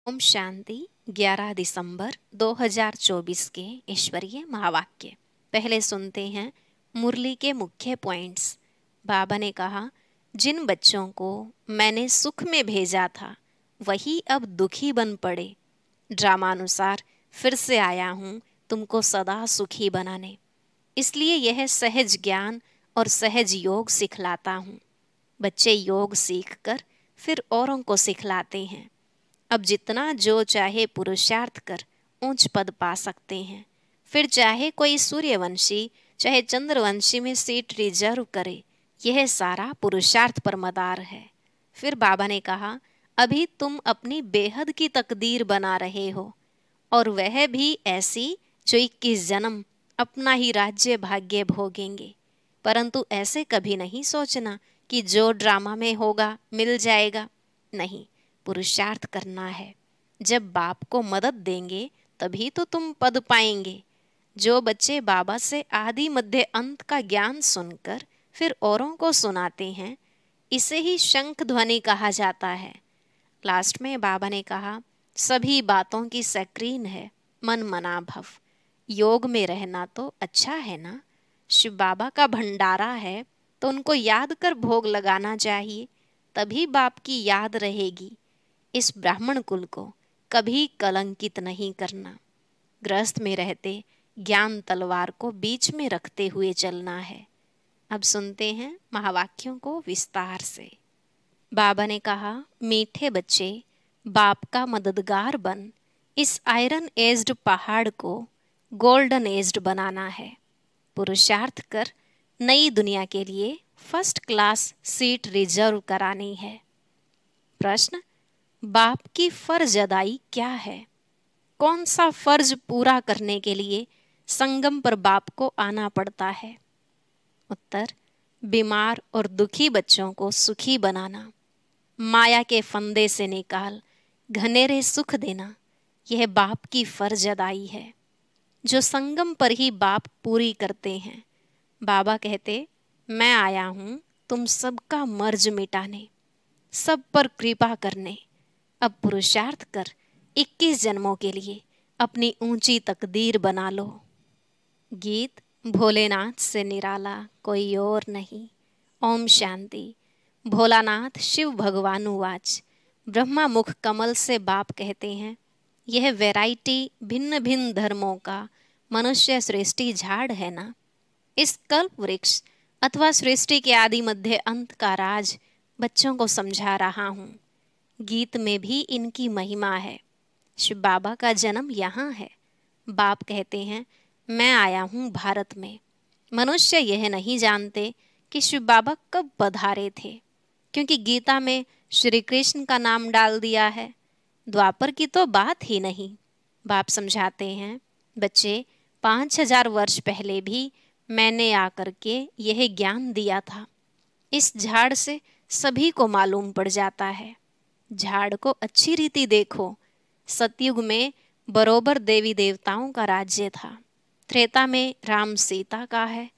ओम शांति। 11 दिसंबर 2024 के ईश्वरीय महावाक्य। पहले सुनते हैं मुरली के मुख्य पॉइंट्स। बाबा ने कहा, जिन बच्चों को मैंने सुख में भेजा था वही अब दुखी बन पड़े। ड्रामानुसार फिर से आया हूँ तुमको सदा सुखी बनाने, इसलिए यह सहज ज्ञान और सहज योग सिखलाता हूँ। बच्चे योग सीखकर फिर औरों को सिखलाते हैं। अब जितना जो चाहे पुरुषार्थ कर ऊंच पद पा सकते हैं। फिर चाहे कोई सूर्यवंशी चाहे चंद्रवंशी में सीट रिजर्व करे, यह सारा पुरुषार्थ पर मदार है। फिर बाबा ने कहा, अभी तुम अपनी बेहद की तकदीर बना रहे हो, और वह भी ऐसी जो 21 जन्म अपना ही राज्य भाग्य भोगेंगे। परंतु ऐसे कभी नहीं सोचना कि जो ड्रामा में होगा मिल जाएगा। नहीं, पुरुषार्थ करना है। जब बाप को मदद देंगे तभी तो तुम पद पाएंगे। जो बच्चे बाबा से आदि मध्य अंत का ज्ञान सुनकर फिर औरों को सुनाते हैं, इसे ही शंख ध्वनि कहा जाता है। लास्ट में बाबा ने कहा, सभी बातों की सक्रीन है मन मना भव। योग में रहना तो अच्छा है ना। शिव बाबा का भंडारा है तो उनको याद कर भोग लगाना चाहिए, तभी बाप की याद रहेगी। इस ब्राह्मण कुल को कभी कलंकित नहीं करना। गृहस्थ में रहते ज्ञान तलवार को बीच में रखते हुए चलना है। अब सुनते हैं महावाक्यों को विस्तार से। बाबा ने कहा, मीठे बच्चे, बाप का मददगार बन इस आयरन एज्ड पहाड़ को गोल्डन एज्ड बनाना है। पुरुषार्थ कर नई दुनिया के लिए फर्स्ट क्लास सीट रिजर्व करानी है। प्रश्न, बाप की फर्ज अदाई क्या है? कौन सा फर्ज पूरा करने के लिए संगम पर बाप को आना पड़ता है? उत्तर, बीमार और दुखी बच्चों को सुखी बनाना, माया के फंदे से निकाल घनेरे सुख देना, यह बाप की फर्ज अदाई है जो संगम पर ही बाप पूरी करते हैं। बाबा कहते, मैं आया हूँ तुम सबका मर्ज मिटाने, सब पर कृपा करने। अब पुरुषार्थ कर 21 जन्मों के लिए अपनी ऊंची तकदीर बना लो। गीत भोलेनाथ से निराला कोई और नहीं। ओम शांति। भोलानाथ शिव भगवान उवाच। ब्रह्मा मुख कमल से बाप कहते हैं, यह वैरायटी भिन्न भिन्न धर्मों का मनुष्य सृष्टि झाड़ है ना। इस कल्प वृक्ष अथवा सृष्टि के आदि मध्य अंत का राज बच्चों को समझा रहा हूँ। गीत में भी इनकी महिमा है। शिव बाबा का जन्म यहाँ है। बाप कहते हैं, मैं आया हूँ भारत में। मनुष्य यह नहीं जानते कि शिव बाबा कब पधारे थे, क्योंकि गीता में श्री कृष्ण का नाम डाल दिया है। द्वापर की तो बात ही नहीं। बाप समझाते हैं, बच्चे 5000 वर्ष पहले भी मैंने आकर के यह ज्ञान दिया था। इस झाड़ से सभी को मालूम पड़ जाता है। झाड़ को अच्छी रीति देखो। सतयुग में बरोबर देवी देवताओं का राज्य था। त्रेता में राम सीता का है।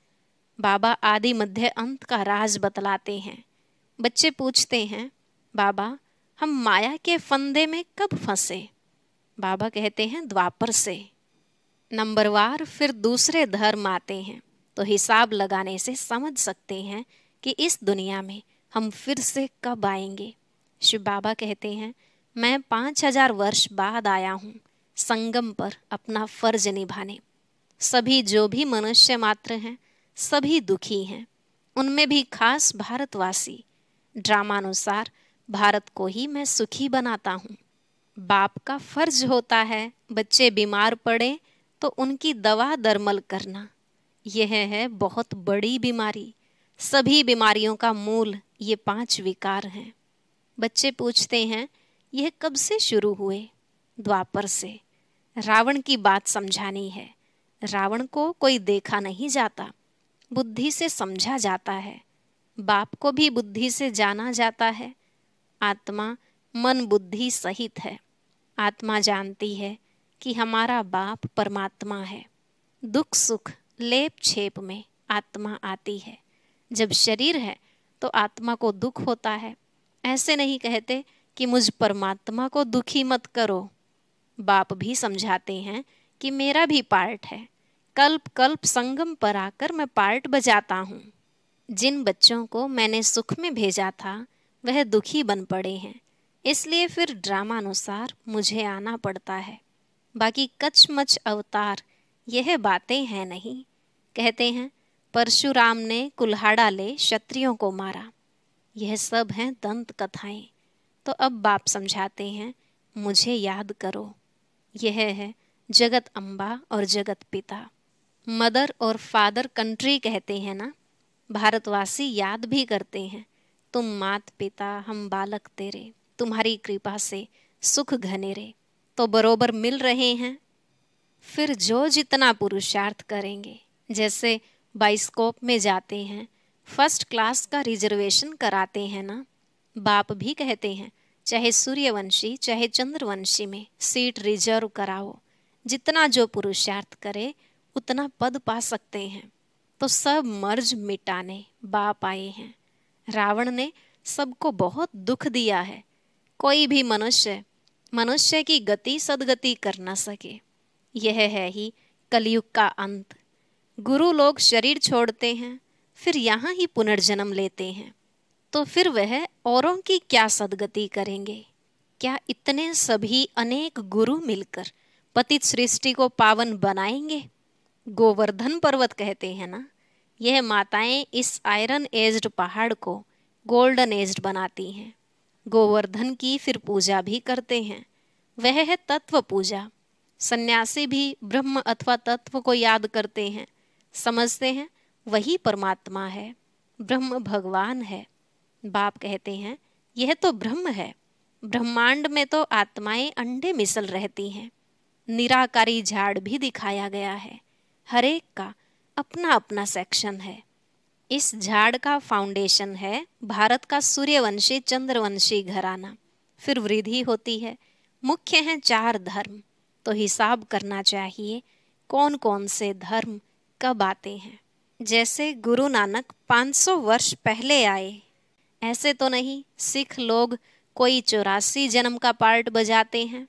बाबा आदि मध्य अंत का राज बतलाते हैं। बच्चे पूछते हैं, बाबा हम माया के फंदे में कब फंसे? बाबा कहते हैं, द्वापर से। नंबरवार फिर दूसरे धर्म आते हैं तो हिसाब लगाने से समझ सकते हैं कि इस दुनिया में हम फिर से कब आएंगे। शिव बाबा कहते हैं, मैं 5000 वर्ष बाद आया हूँ संगम पर अपना फर्ज निभाने। सभी जो भी मनुष्य मात्र हैं सभी दुखी हैं, उनमें भी खास भारतवासी। ड्रामानुसार भारत को ही मैं सुखी बनाता हूँ। बाप का फर्ज होता है बच्चे बीमार पड़े तो उनकी दवा दरमल करना। यह है बहुत बड़ी बीमारी। सभी बीमारियों का मूल ये 5 विकार हैं। बच्चे पूछते हैं, यह कब से शुरू हुए? द्वापर से। रावण की बात समझानी है। रावण को कोई देखा नहीं जाता, बुद्धि से समझा जाता है। बाप को भी बुद्धि से जाना जाता है। आत्मा मन बुद्धि सहित है। आत्मा जानती है कि हमारा बाप परमात्मा है। दुख सुख लेप छेप में आत्मा आती है। जब शरीर है तो आत्मा को दुख होता है। ऐसे नहीं कहते कि मुझ परमात्मा को दुखी मत करो। बाप भी समझाते हैं कि मेरा भी पार्ट है, कल्प कल्प संगम पर आकर मैं पार्ट बजाता हूँ। जिन बच्चों को मैंने सुख में भेजा था वह दुखी बन पड़े हैं, इसलिए फिर ड्रामानुसार मुझे आना पड़ता है। बाकी कचमच अवतार यह बातें हैं नहीं। कहते हैं परशुराम ने कुल्हाड़ा ले क्षत्रियों को मारा, यह सब हैं दंत कथाएं। तो अब बाप समझाते हैं मुझे याद करो। यह है जगत अम्बा और जगत पिता, मदर और फादर कंट्री कहते हैं ना। भारतवासी याद भी करते हैं, तुम मात पिता हम बालक तेरे, तुम्हारी कृपा से सुख घनेरे। तो बरोबर मिल रहे हैं। फिर जो जितना पुरुषार्थ करेंगे, जैसे बाइस्कोप में जाते हैं, फर्स्ट क्लास का रिजर्वेशन कराते हैं ना। बाप भी कहते हैं चाहे सूर्यवंशी चाहे चंद्रवंशी में सीट रिजर्व कराओ, जितना जो पुरुषार्थ करे उतना पद पा सकते हैं। तो सब मर्ज मिटाने बाप आए हैं। रावण ने सबको बहुत दुख दिया है, कोई भी मनुष्य की गति सदगति कर न सके। यह है ही कलयुग का अंत। गुरु लोग शरीर छोड़ते हैं, फिर यहाँ ही पुनर्जन्म लेते हैं, तो फिर वह औरों की क्या सदगति करेंगे? क्या इतने सभी अनेक गुरु मिलकर पतित सृष्टि को पावन बनाएंगे? गोवर्धन पर्वत कहते हैं ना, यह माताएं इस आयरन एज्ड पहाड़ को गोल्डन एज्ड बनाती हैं। गोवर्धन की फिर पूजा भी करते हैं, वह है तत्व पूजा। सन्यासी भी ब्रह्म अथवा तत्व को याद करते हैं, समझते हैं वही परमात्मा है, ब्रह्म भगवान है। बाप कहते हैं यह तो ब्रह्म है, ब्रह्मांड में तो आत्माएं अंडे मिसल रहती हैं। निराकारी झाड़ भी दिखाया गया है, हर एक का अपना अपना सेक्शन है। इस झाड़ का फाउंडेशन है भारत का सूर्यवंशी चंद्रवंशी घराना, फिर वृद्धि होती है। मुख्य हैं 4 धर्म, तो हिसाब करना चाहिए कौन कौन से धर्म कब आते हैं। जैसे गुरु नानक 500 वर्ष पहले आए, ऐसे तो नहीं सिख लोग कोई 84 जन्म का पार्ट बजाते हैं।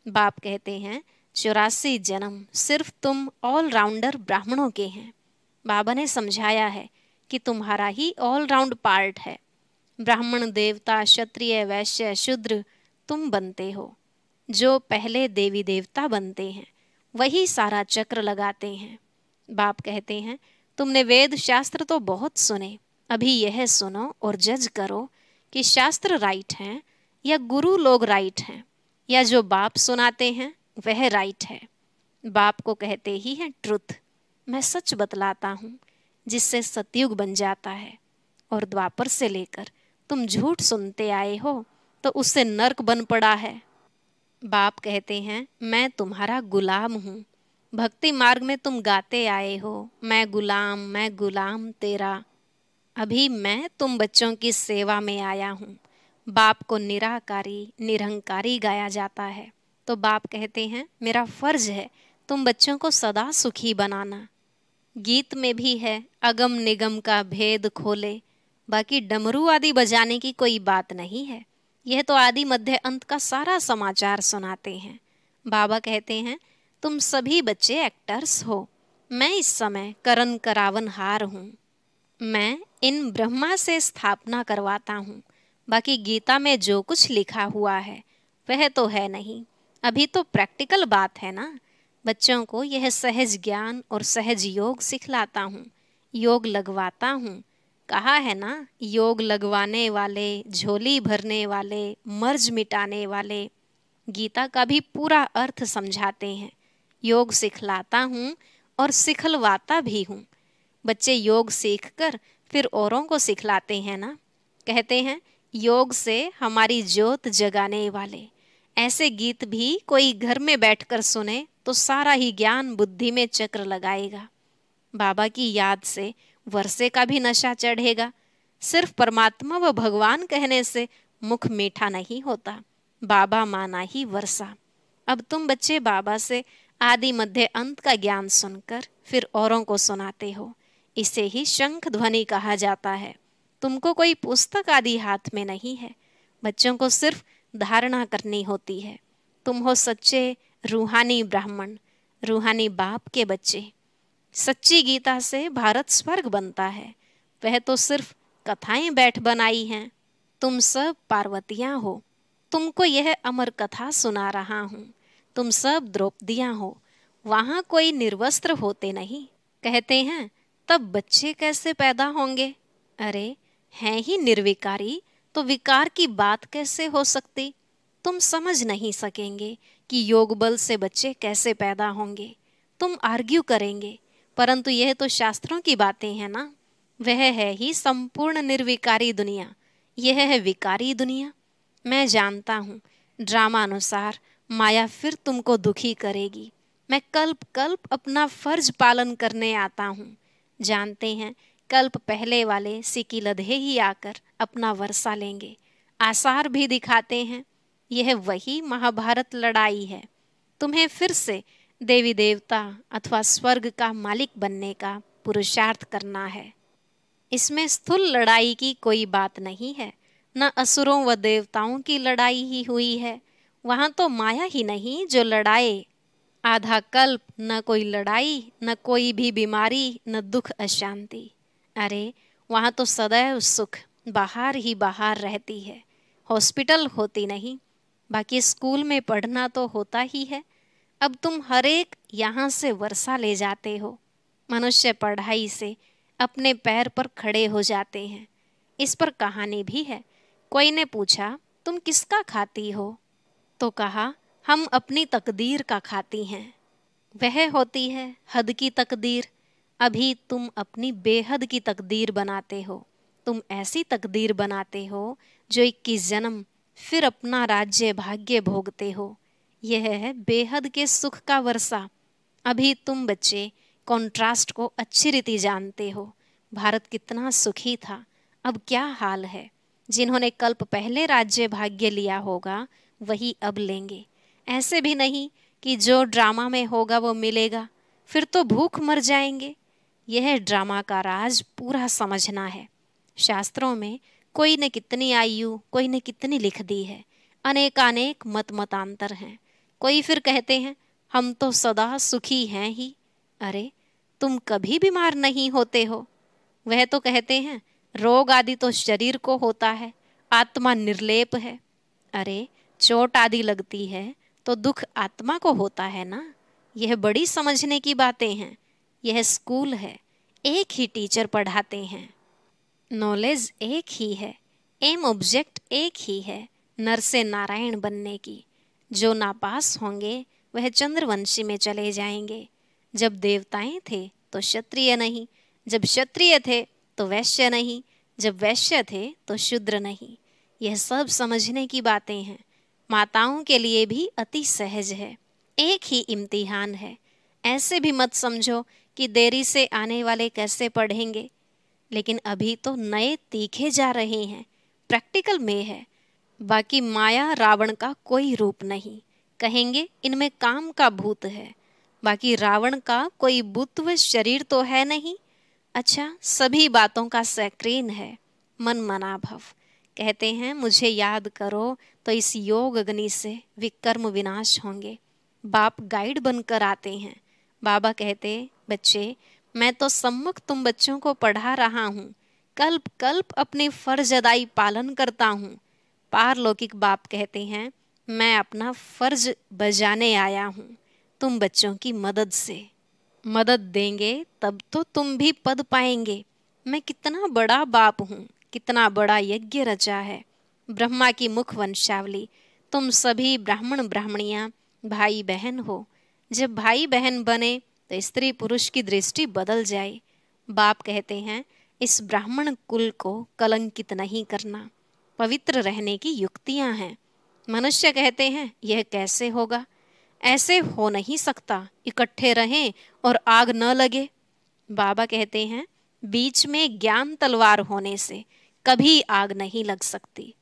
बाप कहते हैं 84 जन्म सिर्फ तुम ऑलराउंडर ब्राह्मणों के हैं। बाबा ने समझाया है कि तुम्हारा ही ऑलराउंड पार्ट है। ब्राह्मण देवता क्षत्रिय वैश्य शूद्र तुम बनते हो। जो पहले देवी देवता बनते हैं वही सारा चक्र लगाते हैं। बाप कहते हैं तुमने वेद शास्त्र तो बहुत सुने, अभी यह सुनो और जज करो कि शास्त्र राइट हैं या गुरु लोग राइट हैं, या जो बाप सुनाते हैं वह राइट है। बाप को कहते ही है ट्रुथ, मैं सच बतलाता हूँ जिससे सतयुग बन जाता है। और द्वापर से लेकर तुम झूठ सुनते आए हो तो उससे नर्क बन पड़ा है। बाप कहते हैं मैं तुम्हारा गुलाम हूँ। भक्ति मार्ग में तुम गाते आए हो मैं गुलाम तेरा। अभी मैं तुम बच्चों की सेवा में आया हूँ। बाप को निराकारी निरंकारी गाया जाता है, तो बाप कहते हैं मेरा फर्ज है तुम बच्चों को सदा सुखी बनाना। गीत में भी है अगम निगम का भेद खोले, बाकी डमरू आदि बजाने की कोई बात नहीं है। यह तो आदि मध्य अंत का सारा समाचार सुनाते हैं। बाबा कहते हैं तुम सभी बच्चे एक्टर्स हो, मैं इस समय करण करावन हार हूँ। मैं इन ब्रह्मा से स्थापना करवाता हूँ, बाकी गीता में जो कुछ लिखा हुआ है वह तो है नहीं। अभी तो प्रैक्टिकल बात है ना। बच्चों को यह सहज ज्ञान और सहज योग सिखलाता हूँ, योग लगवाता हूँ। कहा है ना योग लगवाने वाले झोली भरने वाले मर्ज मिटाने वाले। गीता का भी पूरा अर्थ समझाते हैं। योग सिखलाता हूँ और सिखलवाता भी हूँ। बच्चे योग सीखकर फिर औरों को सिखलाते हैं ना। कहते हैं योग से हमारी ज्योत जगाने वाले। ऐसे गीत भी कोई घर में बैठकर सुने तो सारा ही ज्ञान बुद्धि में चक्र लगाएगा। बाबा की याद से वर्षे का भी नशा चढ़ेगा। सिर्फ परमात्मा व भगवान कहने से मुख मीठा नहीं होता, बाबा माना ही वर्षा। अब तुम बच्चे बाबा से आदि मध्य अंत का ज्ञान सुनकर फिर औरों को सुनाते हो, इसे ही शंख ध्वनि कहा जाता है। तुमको कोई पुस्तक आदि हाथ में नहीं है, बच्चों को सिर्फ धारणा करनी होती है। तुम हो सच्चे रूहानी ब्राह्मण, रूहानी बाप के बच्चे। सच्ची गीता से भारत स्वर्ग बनता है। वह तो सिर्फ कथाएं बैठ बनाई हैं। तुम सब पार्वतियां हो। तुमको यह अमर कथा सुना रहा हूँ। तुम सब द्रौपदियां हो। वहां कोई निर्वस्त्र होते नहीं। कहते हैं तब बच्चे कैसे पैदा होंगे? अरे हैं ही निर्विकारी, तो विकार की बात कैसे हो सकती? तुम समझ नहीं सकेंगे कि योग बल से बच्चे कैसे पैदा होंगे। तुम आर्ग्यू करेंगे, परंतु यह तो शास्त्रों की बातें हैं ना। वह है ही संपूर्ण निर्विकारी दुनिया, यह है विकारी दुनिया। मैं जानता हूँ ड्रामा अनुसार माया फिर तुमको दुखी करेगी। मैं कल्प कल्प अपना फर्ज पालन करने आता हूँ। जानते हैं कल्प पहले वाले सिकिलधे ही आकर अपना वर्षा लेंगे। आसार भी दिखाते हैं। यह वही महाभारत लड़ाई है। तुम्हें फिर से देवी देवता अथवा स्वर्ग का मालिक बनने का पुरुषार्थ करना है। इसमें स्थूल लड़ाई की कोई बात नहीं है। न असुरों व देवताओं की लड़ाई ही हुई है। वहां तो माया ही नहीं जो लड़ाए। आधा कल्प न कोई लड़ाई, न कोई भी बीमारी, न दुख अशांति। अरे वहां तो सदैव सुख बाहर ही बाहर रहती है। हॉस्पिटल होती नहीं। बाकी स्कूल में पढ़ना तो होता ही है। अब तुम हर एक यहाँ से वर्षा ले जाते हो। मनुष्य पढ़ाई से अपने पैर पर खड़े हो जाते हैं। इस पर कहानी भी है। कोई ने पूछा तुम किसका खाती हो? तो कहा हम अपनी तकदीर का खाती हैं। वह होती है हद की तकदीर। अभी तुम अपनी बेहद की तकदीर बनाते हो। तुम ऐसी तकदीर बनाते हो जो 21 जन्म फिर अपना राज्य भाग्य भोगते हो। यह है बेहद के सुख का वर्षा। अभी तुम बच्चे कॉन्ट्रास्ट को अच्छी रीति जानते हो। भारत कितना सुखी था, अब क्या हाल है। जिन्होंने कल्प पहले राज्य भाग्य लिया होगा वही अब लेंगे। ऐसे भी नहीं कि जो ड्रामा में होगा वो मिलेगा, फिर तो भूख मर जाएंगे। यह ड्रामा का राज पूरा समझना है। शास्त्रों में कोई ने कितनी आयु, कोई ने कितनी लिख दी है। अनेकानेक मत मतांतर हैं। कोई फिर कहते हैं हम तो सदा सुखी हैं ही। अरे तुम कभी बीमार नहीं होते हो। वह तो कहते हैं रोग आदि तो शरीर को होता है, आत्मा निर्लेप है। अरे चोट आदि लगती है तो दुख आत्मा को होता है ना। यह बड़ी समझने की बातें हैं। यह स्कूल है, एक ही टीचर पढ़ाते हैं। नॉलेज एक ही है, एम ऑब्जेक्ट एक ही है, नर से नारायण बनने की। जो नापास होंगे वह चंद्रवंशी में चले जाएंगे। जब देवताएं थे तो क्षत्रिय नहीं, जब क्षत्रिय थे तो वैश्य नहीं, जब वैश्य थे तो शूद्र नहीं। यह सब समझने की बातें हैं। माताओं के लिए भी अति सहज है। एक ही इम्तिहान है। ऐसे भी मत समझो कि देरी से आने वाले कैसे पढ़ेंगे। लेकिन अभी तो नए तीखे जा रहे हैं, प्रैक्टिकल में है। बाकी माया रावण का कोई रूप नहीं। कहेंगे इनमें काम का भूत है। बाकी रावण का कोई बुत व शरीर तो है नहीं। अच्छा सभी बातों का सक्रीन है, मन मना भव। कहते हैं मुझे याद करो तो इस योग अग्नि से विकर्म विनाश होंगे। बाप गाइड बनकर आते हैं। बाबा कहते बच्चे मैं तो सम्मुख तुम बच्चों को पढ़ा रहा हूँ। कल्प कल्प अपनी फर्ज अदाई पालन करता हूँ। पारलौकिक बाप कहते हैं मैं अपना फर्ज बजाने आया हूँ। तुम बच्चों की मदद से मदद देंगे तब तो तुम भी पद पाएंगे। मैं कितना बड़ा बाप हूँ, कितना बड़ा यज्ञ रचा है। ब्रह्मा की मुख वंशावली। तुम सभी ब्राह्मण ब्राह्मणियाँ भाई बहन हो। जब भाई बहन बने तो स्त्री पुरुष की दृष्टि बदल जाए। बाप कहते हैं इस ब्राह्मण कुल को कलंकित नहीं करना। पवित्र रहने की युक्तियां हैं। मनुष्य कहते हैं यह कैसे होगा, ऐसे हो नहीं सकता, इकट्ठे रहें और आग न लगे। बाबा कहते हैं बीच में ज्ञान तलवार होने से कभी आग नहीं लग सकती।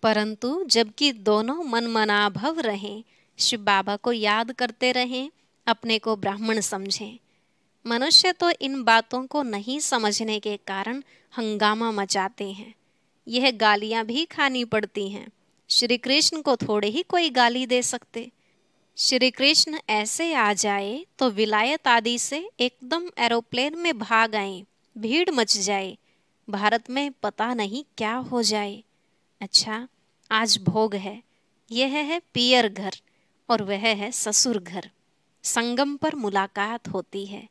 परंतु जबकि दोनों मन मनाभव रहें, शिव बाबा को याद करते रहें, अपने को ब्राह्मण समझें। मनुष्य तो इन बातों को नहीं समझने के कारण हंगामा मचाते हैं। यह गालियां भी खानी पड़ती हैं। श्री कृष्ण को थोड़े ही कोई गाली दे सकते। श्री कृष्ण ऐसे आ जाए तो विलायत आदि से एकदम एरोप्लेन में भाग आए, भीड़ मच जाए, भारत में पता नहीं क्या हो जाए। अच्छा, आज भोग है, यह है पियर घर और वह है ससुर घर। संगम पर मुलाकात होती है।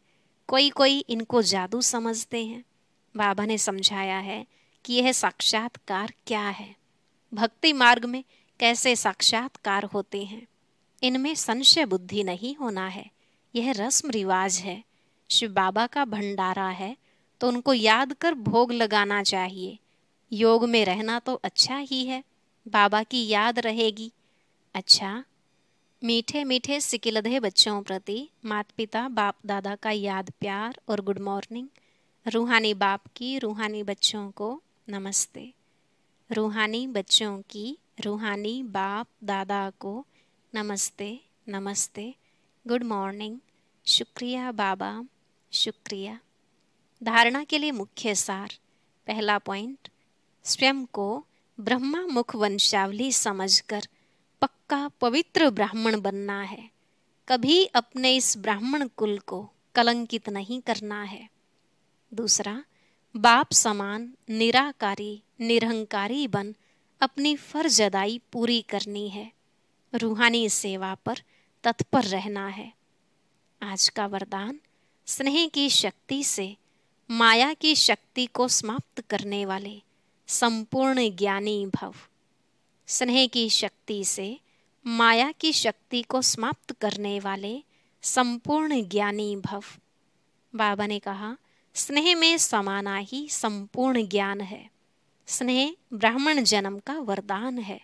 कोई कोई इनको जादू समझते हैं। बाबा ने समझाया है कि यह साक्षात्कार क्या है, भक्ति मार्ग में कैसे साक्षात्कार होते हैं। इनमें संशय बुद्धि नहीं होना है। यह रस्म रिवाज है। शिव बाबा का भंडारा है तो उनको याद कर भोग लगाना चाहिए। योग में रहना तो अच्छा ही है, बाबा की याद रहेगी। अच्छा, मीठे मीठे सिकिलधे बच्चों प्रति माता पिता बाप दादा का याद प्यार और गुड मॉर्निंग। रूहानी बाप की रूहानी बच्चों को नमस्ते। रूहानी बच्चों की रूहानी बाप दादा को नमस्ते नमस्ते, गुड मॉर्निंग, शुक्रिया बाबा, शुक्रिया। धारणा के लिए मुख्य सार। पहला पॉइंट, स्वयं को ब्रह्मा मुख वंशावली समझकर पक्का पवित्र ब्राह्मण बनना है। कभी अपने इस ब्राह्मण कुल को कलंकित नहीं करना है। दूसरा, बाप समान निराकारी निरहंकारी बन अपनी फर्ज अदाई पूरी करनी है। रूहानी सेवा पर तत्पर रहना है। आज का वरदान, स्नेह की शक्ति से माया की शक्ति को समाप्त करने वाले संपूर्ण ज्ञानी भव। स्नेह की शक्ति से माया की शक्ति को समाप्त करने वाले संपूर्ण ज्ञानी भव। बाबा ने कहा, स्नेह में समाना ही संपूर्ण ज्ञान है। स्नेह ब्राह्मण जन्म का वरदान है।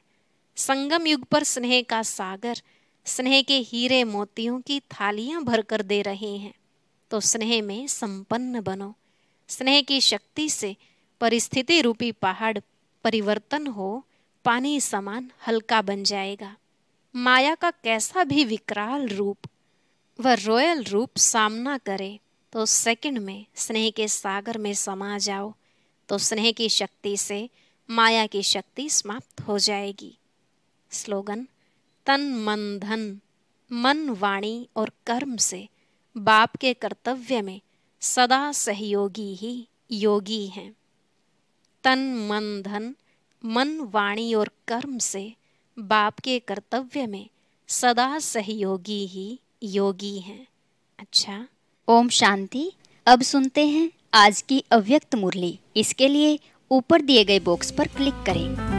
संगम युग पर स्नेह का सागर स्नेह के हीरे मोतियों की थालियां भरकर दे रहे हैं, तो स्नेह में संपन्न बनो। स्नेह की शक्ति से परिस्थिति रूपी पहाड़ परिवर्तन हो पानी समान हल्का बन जाएगा। माया का कैसा भी विकराल रूप व रॉयल रूप सामना करे तो सेकंड में स्नेह के सागर में समा जाओ, तो स्नेह की शक्ति से माया की शक्ति समाप्त हो जाएगी। स्लोगन, तन मन धन, मन वाणी और कर्म से बाप के कर्तव्य में सदा सहयोगी ही योगी हैं। तन मन धन, मन वाणी और कर्म से बाप के कर्तव्य में सदा सहयोगी ही योगी हैं। अच्छा, ओम शांति। अब सुनते हैं आज की अव्यक्त मुरली। इसके लिए ऊपर दिए गए बॉक्स पर क्लिक करें।